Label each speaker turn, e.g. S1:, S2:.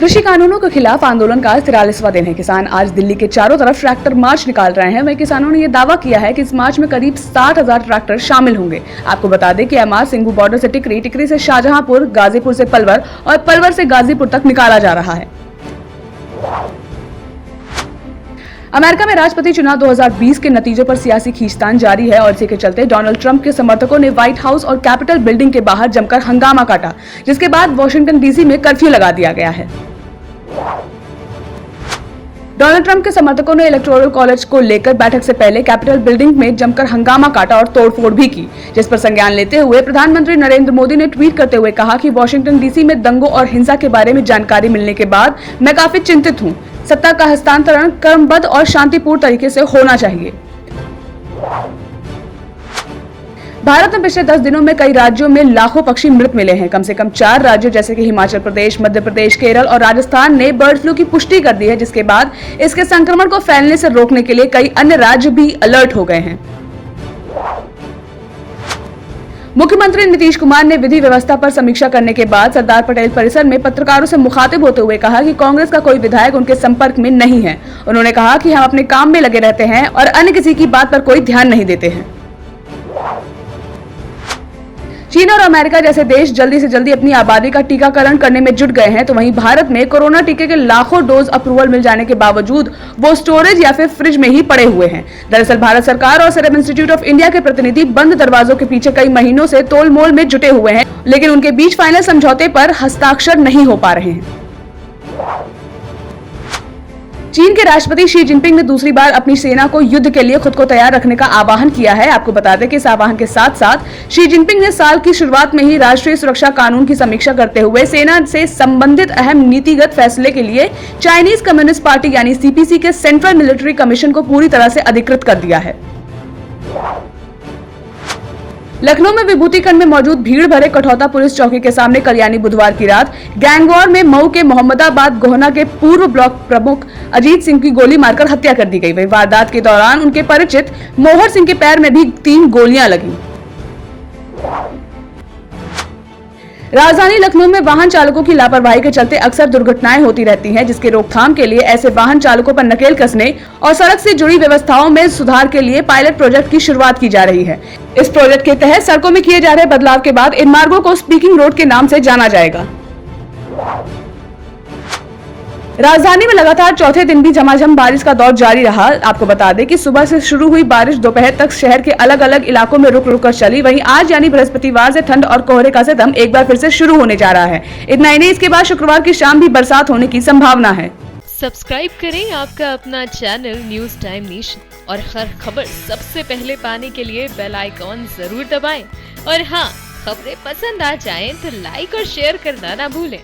S1: कृषि कानूनों के खिलाफ आंदोलन का 43वां दिन है। किसान आज दिल्ली के चारों तरफ ट्रैक्टर मार्च निकाल रहे हैं। वहीं किसानों ने यह दावा किया है कि इस मार्च में करीब 60,000 ट्रैक्टर शामिल होंगे। आपको बता दें कि यह मार्च सिंघू बॉर्डर से टिकरी, टिकरी से शाहजहांपुर, गाजीपुर से पलवर और पलवर से गाजीपुर तक निकाला जा रहा है। अमेरिका में राष्ट्रपति चुनाव 2020 के नतीजों पर सियासी खींचतान जारी है और इसी के चलते डोनाल्ड ट्रंप के समर्थकों ने व्हाइट हाउस और कैपिटल बिल्डिंग के बाहर जमकर हंगामा काटा, जिसके बाद वॉशिंगटन डीसी में कर्फ्यू लगा दिया गया है। डोनाल्ड ट्रंप के समर्थकों ने इलेक्टोरल कॉलेज को लेकर बैठक से पहले कैपिटल बिल्डिंग में जमकर हंगामा काटा और तोड़फोड़ भी की, जिस पर संज्ञान लेते हुए प्रधानमंत्री नरेंद्र मोदी ने ट्वीट करते हुए कहा कि वॉशिंगटन डीसी में दंगों और हिंसा के बारे में जानकारी मिलने के बाद मैं काफी चिंतित हूं। सत्ता का हस्तांतरण क्रमबद्ध और शांतिपूर्ण तरीके से होना चाहिए। भारत में पिछले 10 दिनों में कई राज्यों में लाखों पक्षी मृत मिले हैं। कम से कम 4 राज्यों जैसे कि हिमाचल प्रदेश, मध्य प्रदेश, केरल और राजस्थान ने बर्ड फ्लू की पुष्टि कर दी है, जिसके बाद इसके संक्रमण को फैलने से रोकने के लिए कई अन्य राज्य भी अलर्ट हो गए हैं। मुख्यमंत्री नीतीश कुमार ने विधि व्यवस्था पर समीक्षा करने के बाद सरदार पटेल परिसर में पत्रकारों से मुखातिब होते हुए कहा कि कांग्रेस का कोई विधायक उनके संपर्क में नहीं है। उन्होंने कहा कि हम अपने काम में लगे रहते हैं और अन्य किसी की बात पर कोई ध्यान नहीं देते हैं। चीन और अमेरिका जैसे देश जल्दी से जल्दी अपनी आबादी का टीकाकरण करने में जुट गए हैं, तो वहीं भारत में कोरोना टीके के लाखों डोज अप्रूवल मिल जाने के बावजूद वो स्टोरेज या फिर फ्रिज में ही पड़े हुए हैं। दरअसल भारत सरकार और सीरम इंस्टीट्यूट ऑफ इंडिया के प्रतिनिधि बंद दरवाजों के पीछे कई महीनों से तोलमोल में जुटे हुए हैं, लेकिन उनके बीच फाइनल समझौते पर हस्ताक्षर नहीं हो पा रहे हैं। चीन के राष्ट्रपति शी जिनपिंग ने दूसरी बार अपनी सेना को युद्ध के लिए खुद को तैयार रखने का आह्वान किया है। आपको बता दें कि इस आह्वान के साथ साथ शी जिनपिंग ने साल की शुरुआत में ही राष्ट्रीय सुरक्षा कानून की समीक्षा करते हुए सेना से संबंधित अहम नीतिगत फैसले के लिए चाइनीज कम्युनिस्ट पार्टी यानी सीपीसी के सेंट्रल मिलिट्री कमीशन को पूरी तरह से अधिकृत कर दिया है। लखनऊ में विभूतिखंड में मौजूद भीड़ भरे कठौता पुलिस चौकी के सामने कल यानी बुधवार की रात गैंगवॉर में मऊ के मोहम्मदाबाद गोहना के पूर्व ब्लॉक प्रमुख अजीत सिंह की गोली मारकर हत्या कर दी गई। वही वारदात के दौरान उनके परिचित मोहर सिंह के पैर में भी 3 गोलियां लगी। राजधानी लखनऊ में वाहन चालकों की लापरवाही के चलते अक्सर दुर्घटनाएं होती रहती हैं, जिसके रोकथाम के लिए ऐसे वाहन चालकों पर नकेल कसने और सड़क से जुड़ी व्यवस्थाओं में सुधार के लिए पायलट प्रोजेक्ट की शुरुआत की जा रही है। इस प्रोजेक्ट के तहत सड़कों में किए जा रहे बदलाव के बाद इन मार्गों को स्पीकिंग रोड के नाम से जाना जाएगा। राजधानी में लगातार चौथे दिन भी झमाझम बारिश का दौर जारी रहा। आपको बता दें कि सुबह से शुरू हुई बारिश दोपहर तक शहर के अलग अलग इलाकों में रुक रुक कर चली। वहीं आज यानी बृहस्पतिवार से ठंड और कोहरे का सितम एक बार फिर से शुरू होने जा रहा है। इतना ही नहीं, इसके बाद शुक्रवार की शाम भी बरसात होने की संभावना है।
S2: सब्सक्राइब करें आपका अपना चैनल न्यूज टाइम नेशन और हर खबर सबसे पहले पाने के लिए बेल आइकॉन जरूर दबाएं। और हाँ, खबरें पसंद आ जाएं तो लाइक और शेयर करना ना भूलें।